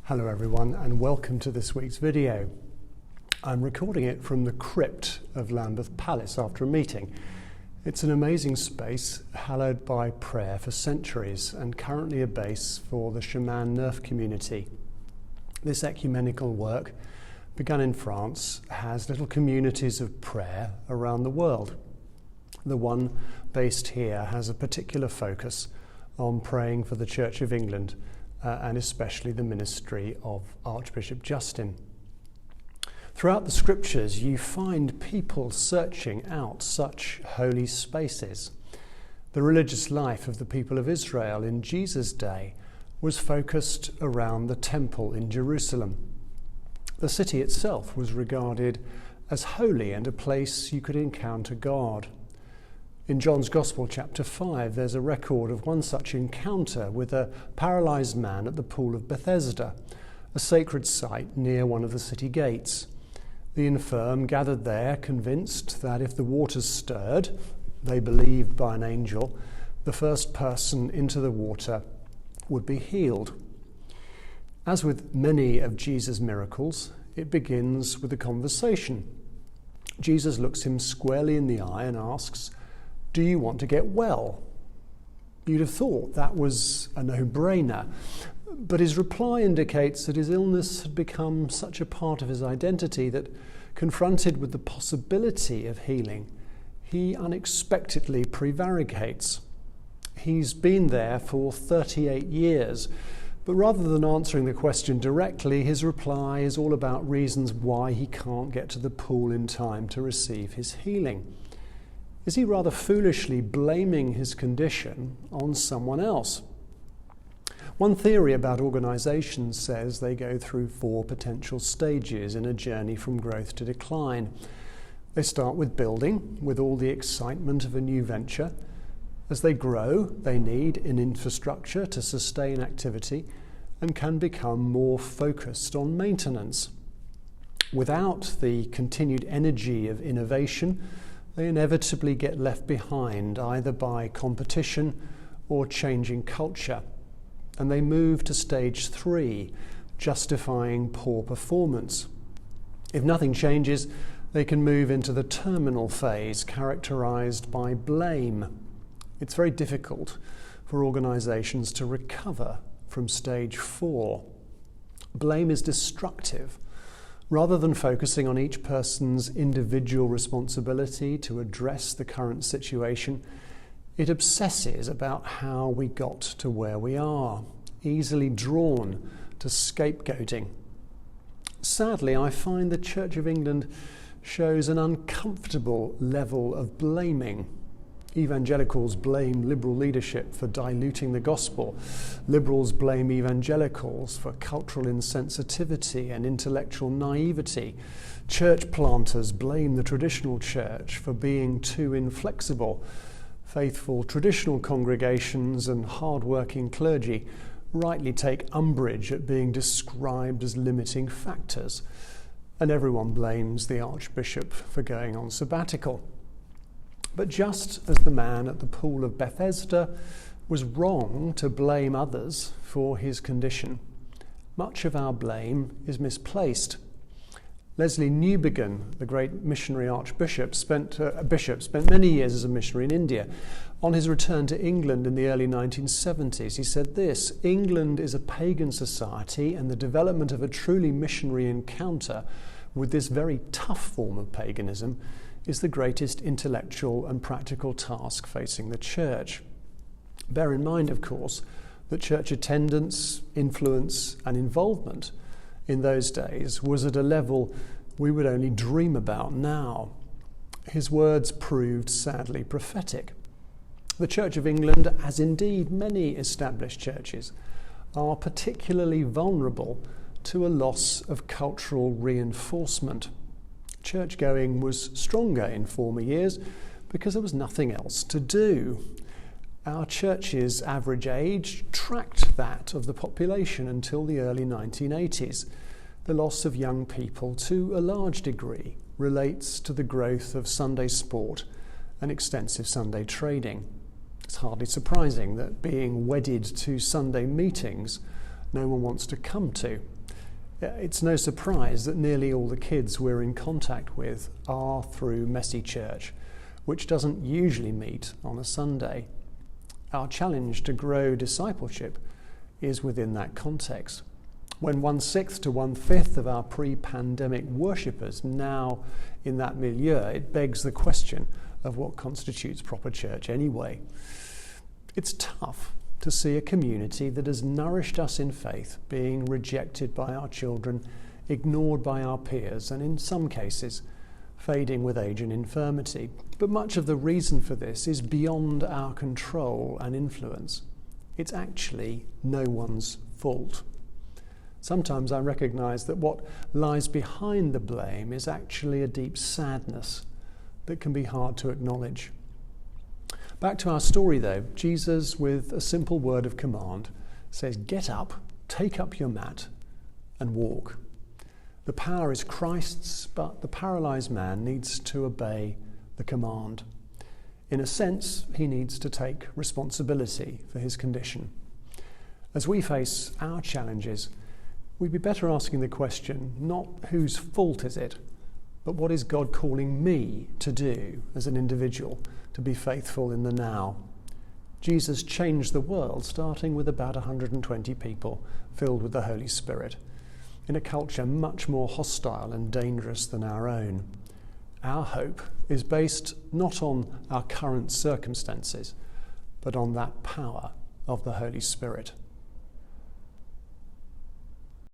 Hello everyone and welcome to this week's video. I'm recording it from the crypt of Lambeth Palace after a meeting. It's an amazing space hallowed by prayer for centuries and currently a base for the Shaman Nerf community. This ecumenical work, begun in France, has little communities of prayer around the world. The one based here has a particular focus on praying for the Church of England and especially the ministry of Archbishop Justin. Throughout the scriptures, you find people searching out such holy spaces. The religious life of the people of Israel in Jesus' day was focused around the temple in Jerusalem. The city itself was regarded as holy and a place you could encounter God. In John's Gospel, chapter 5, there's a record of one such encounter with a paralysed man at the pool of Bethesda, a sacred site near one of the city gates. The infirm gathered there, convinced that if the waters stirred, they believed by an angel, the first person into the water would be healed. As with many of Jesus' miracles, it begins with a conversation. Jesus looks him squarely in the eye and asks, "Do you want to get well?" You'd have thought that was a no-brainer, but his reply indicates that his illness had become such a part of his identity that, confronted with the possibility of healing, he unexpectedly prevaricates. He's been there for 38 years, but rather than answering the question directly, his reply is all about reasons why he can't get to the pool in time to receive his healing. Is he rather foolishly blaming his condition on someone else? One theory about organisations says they go through 4 potential stages in a journey from growth to decline. They start with building, with all the excitement of a new venture. As they grow, they need an infrastructure to sustain activity and can become more focused on maintenance. Without the continued energy of innovation, they inevitably get left behind either by competition or changing culture, and they move to stage 3, justifying poor performance. If nothing changes, they can move into the terminal phase, characterized by blame. It's very difficult for organizations to recover from stage 4. Blame is destructive. Rather than focusing on each person's individual responsibility to address the current situation, it obsesses about how we got to where we are, easily drawn to scapegoating. Sadly, I find the Church of England shows an uncomfortable level of blaming. Evangelicals blame liberal leadership for diluting the gospel. Liberals blame evangelicals for cultural insensitivity and intellectual naivety. Church planters blame the traditional church for being too inflexible. Faithful traditional congregations and hard-working clergy rightly take umbrage at being described as limiting factors. And everyone blames the Archbishop for going on sabbatical. But just as the man at the pool of Bethesda was wrong to blame others for his condition, much of our blame is misplaced. Leslie Newbigin, the great missionary archbishop, spent many years as a missionary in India. On his return to England in the early 1970s, he said this: "England is a pagan society, and the development of a truly missionary encounter with this very tough form of paganism is the greatest intellectual and practical task facing the church." Bear in mind, of course, that church attendance, influence and involvement in those days was at a level we would only dream about now. His words proved sadly prophetic. The Church of England, as indeed many established churches, are particularly vulnerable to a loss of cultural reinforcement. Church-going was stronger in former years because there was nothing else to do. Our church's average age tracked that of the population until the early 1980s. The loss of young people, to a large degree, relates to the growth of Sunday sport and extensive Sunday trading. It's hardly surprising that being wedded to Sunday meetings, no one wants to come to. It's no surprise that nearly all the kids we're in contact with are through Messy Church, which doesn't usually meet on a Sunday. Our challenge to grow discipleship is within that context. When 1/6 to 1/5 of our pre-pandemic worshippers now in that milieu, it begs the question of what constitutes proper church anyway. It's tough to see a community that has nourished us in faith being rejected by our children, ignored by our peers, and in some cases fading with age and infirmity. But much of the reason for this is beyond our control and influence. It's actually no one's fault. Sometimes I recognise that what lies behind the blame is actually a deep sadness that can be hard to acknowledge. Back to our story though, Jesus, with a simple word of command, says, "Get up, take up your mat and walk." The power is Christ's, but the paralysed man needs to obey the command. In a sense, he needs to take responsibility for his condition. As we face our challenges, we'd be better asking the question, not whose fault is it, but what is God calling me to do as an individual to be faithful in the now? Jesus changed the world, starting with about 120 people filled with the Holy Spirit, in a culture much more hostile and dangerous than our own. Our hope is based not on our current circumstances, but on that power of the Holy Spirit.